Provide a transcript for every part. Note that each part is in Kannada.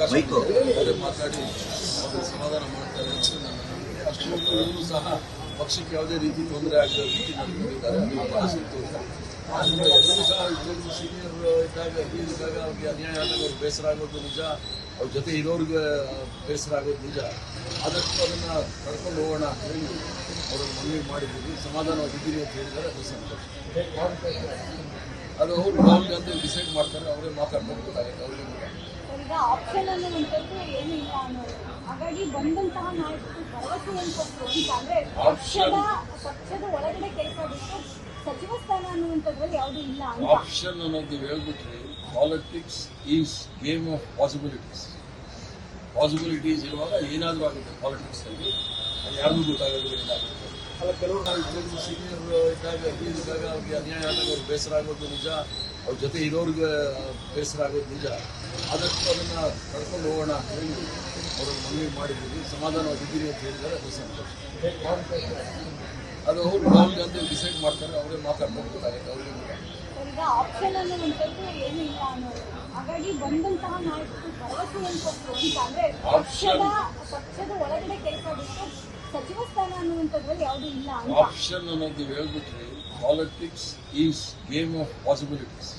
ಅವಕಾಶ ಮಾತಾಡಿ ಅವರು ಸಮಾಧಾನ ಮಾಡ್ತಾರೆ ಅಂತ ನನ್ನ ನಂಬಿಕೆ. ಅಷ್ಟೊಂದು ಸಹ ಪಕ್ಷಕ್ಕೆ ಯಾವುದೇ ರೀತಿ ತೊಂದರೆ ಆಗದ ರೀತಿ ನಡ್ಕೊಂಡಿದ್ದಾರೆ. ಅದು ಬಹಳ ಸಂತೋಷ. ಎಲ್ಲರೂ ಸಹ ಇಷ್ಟೊಂದು ಸೀನಿಯರ್ ಇದ್ದಾಗ ಹಿರಿಯರಿದ್ದಾಗ ಅವ್ರಿಗೆ ಅನ್ಯಾಯ ಆದಾಗ ಅವ್ರಿಗೆ ಬೇಸರ ಆಗೋದು ನಿಜ, ಅವ್ರ ಜೊತೆ ಇರೋರಿಗೆ ಬೇಸರ ಆಗೋದು ನಿಜ. ಆದಷ್ಟು ಅದನ್ನು ಕರ್ಕೊಂಡು ಹೋಗೋಣ ಅಂತ ಹೇಳಿ ಅವರನ್ನು ಮನವಿ ಮಾಡಿದ್ದೀವಿ. ಸಮಾಧಾನವಾಗಿದ್ದೀರಿ ಅಂತ ಹೇಳಿದರೆ ಅದು ಸಂತೋಷ. ಅದು ಅವರು ರಾಹುಲ್ ಗಾಂಧಿ ಡಿಸೈಡ್ ಮಾಡ್ತಾರೆ, ಅವರೇ ಮಾತಾಡ್ಕೊಂಡು ಗೊತ್ತಾಗುತ್ತೆ ಅವ್ರಿಗೆ. ಈಗ ಆಪ್ಷನ್ ಅನ್ನುವಂಥದ್ದು ಏನೂ ಇಲ್ಲ ಅನ್ನೋದು, ಹಾಗಾಗಿ ಬಂದಂತಹ ನಾಯಕರು ಭರವಸೆಯನ್ನು ಕೊಟ್ಟರು ಅಂತ ಅಂದ್ರೆ ಪಕ್ಷದ ಒಳಗಡೆ ಕೆಲಸ ಬಿಟ್ಟು ಸಚಿವ ಸ್ಥಾನ ಅನ್ನುವಂಥದ್ರಲ್ಲಿ ಯಾವುದೂ ಇಲ್ಲ ಅಂತ. ಆಪ್ಷನ್ ಅನ್ನೋದು ನೀವು ಹೇಳ್ಬಿಟ್ರಿ. Politics is game of possibilities. Possibilities ಇರುವಾಗ ಏನಾದರೂ ಆಗುತ್ತೆ ಪಾಲಿಟಿಕ್ಸ್ ಅಲ್ಲಿ, ಯಾರಿಗೂ ಗೊತ್ತಾಗೋದಿಲ್ಲ ಏನಾಗುತ್ತೆ. ಅಲ್ಲ, ಕೆಲವರು ಇಷ್ಟೊಂದು ಸೀನಿಯರ್ ಇದ್ದಾಗ ಹಿರಿಯರಿದ್ದಾಗ ಅವ್ರಿಗೆ ಅನ್ಯಾಯ ಆದಾಗ ಅವ್ರಿಗೆ ಬೇಸರ ಆಗೋದು ನಿಜ, ಅವ್ರ ಜೊತೆ ಇರೋರಿಗೆ ಬೇಸರ ಆಗೋದು ನಿಜ. ಆದಷ್ಟು ಅದನ್ನು ಕರ್ಕೊಂಡು ಹೋಗೋಣ ಅಂತ ಹೇಳಿ ಅವರನ್ನು ಮನವಿ ಮಾಡಿದ್ದೀವಿ. ಸಮಾಧಾನವಾಗಿದ್ದೀರಿ ಅಂತ ಹೇಳಿದರೆ ಅದು ಸಂತೋಷ. ಅದು ಅವರು ರಾಹುಲ್ ಗಾಂಧಿ ಡಿಸೈಡ್ ಮಾಡ್ತಾರೆ, ಅವರೇ ಮಾತಾಡ್ಕೊಂಡು ಗೊತ್ತಾಗುತ್ತೆ ಅವ್ರಿಗೆ. ಈಗ ಆಪ್ಷನ್ ಅನ್ನುವಂಥದ್ದು ಏನೂ ಇಲ್ಲ ಅನ್ನೋದು, ಹಾಗಾಗಿ ಬಂದಂತಹ ನಾಯಕರು ಭರವಸೆಯನ್ನು ಕೊಟ್ಟರು ಅಂತ ಅಂದ್ರೆ ಪಕ್ಷದ ಒಳಗಡೆ ಕೆಲಸ ಬಿಟ್ಟು ಸಚಿವ ಸ್ಥಾನ ಅನ್ನುವಂಥದ್ರಲ್ಲಿ ಯಾವುದೂ ಇಲ್ಲ ಅಂತ. ಆಪ್ಷನ್ ಅನ್ನೋದು ನೀವು ಹೇಳ್ಬಿಟ್ರಿ. Politics is game of possibilities.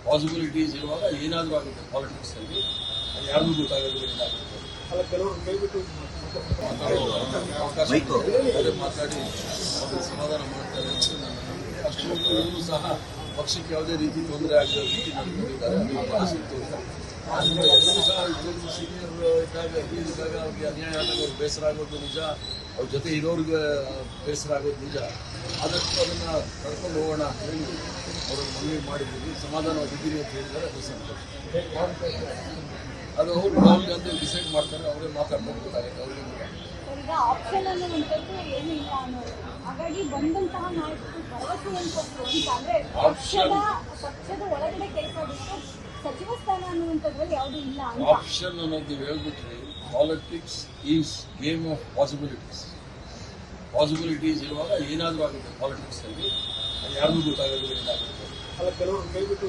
Possibilities ಇರುವಾಗ ಏನಾದರೂ ಆಗುತ್ತೆ ಪಾಲಿಟಿಕ್ಸ್ ಅಲ್ಲಿ, ಯಾರಿಗೂ ಗೊತ್ತಾಗೋದಿಲ್ಲ ಏನಾಗುತ್ತೆ. ಅಲ್ಲ, ಕೆಲವರು ಕೈಬಿಟ್ಟು ಅವಕಾಶ ಮಾತಾಡಿ ಅವರು ಸಮಾಧಾನ ಮಾಡ್ತಾರೆ ಅಂತ ನನ್ನ ನಂಬಿಕೆ. ಅಷ್ಟೊಂದು ಸಹ ಪಕ್ಷಕ್ಕೆ ಯಾವುದೇ ರೀತಿ ತೊಂದರೆ ಆಗದ ರೀತಿ ನಡ್ಕೊಂಡಿದ್ದಾರೆ. ಅದು ಬಹಳ ಸಂತೋಷ. ಎಲ್ಲರೂ ಸಹ ಇಷ್ಟೊಂದು ಸೀನಿಯರ್ ಇದ್ದಾಗ ಹಿರಿಯರಿದ್ದಾಗ ಅವ್ರಿಗೆ ಅನ್ಯಾಯ ಆದಾಗ ಅವ್ರಿಗೆ ಬೇಸರ ಆಗೋದು ನಿಜ, ಅವ್ರ ಜೊತೆ ಇರೋರಿಗೆ ಬೇಸರ ಆಗೋದು ನಿಜ. ಆದಷ್ಟು ಅದನ್ನು ಕರ್ಕೊಂಡು ಹೋಗೋಣ ಅಂತ ಹೇಳಿ ಅವರನ್ನು ಮನವಿ ಮಾಡಿದ್ದೀವಿ. ಸಮಾಧಾನವಾಗಿದ್ದೀರಿ ಅಂತ ಹೇಳಿದರೆ ಅದು ಸಂತೋಷ. ಅದು ಅವರು ರಾಹುಲ್ ಗಾಂಧಿ ಡಿಸೈಡ್ ಮಾಡ್ತಾರೆ, ಅವರೇ ಮಾತಾಡ್ಕೊಂಡು ಗೊತ್ತಾಗುತ್ತೆ ಅವ್ರಿಗೆ. ಈಗ ಆಪ್ಷನ್ ಅನ್ನುವಂಥದ್ದು ಏನೂ ಇಲ್ಲ ಅನ್ನೋದು, ಹಾಗಾಗಿ ಬಂದಂತಹ ನಾಯಕರು ಭರವಸೆಯನ್ನು ಕೊಟ್ಟರು ಅಂತ ಅಂದ್ರೆ ಪಕ್ಷದ ಒಳಗಡೆ ಕೆಲಸ ಬಿಟ್ಟು ಸಚಿವ ಸ್ಥಾನ ಅನ್ನುವಂಥದ್ರಲ್ಲಿ ಯಾವುದೂ ಇಲ್ಲ ಅಂತ. ಆಪ್ಷನ್ ಅನ್ನೋದು ನೀವು ಹೇಳ್ಬಿಟ್ರಿ. Politics is game of possibilities. Possibilities ಇರುವಾಗ ಏನಾದರೂ ಆಗುತ್ತೆ ಪಾಲಿಟಿಕ್ಸ್ ಅಲ್ಲಿ, ಯಾರಿಗೂ ಗೊತ್ತಾಗೋದಿಲ್ಲ ಏನಾಗುತ್ತೆ. ಅಲ್ಲ, ಕೆಲವರು ಕೈಬಿಟ್ಟು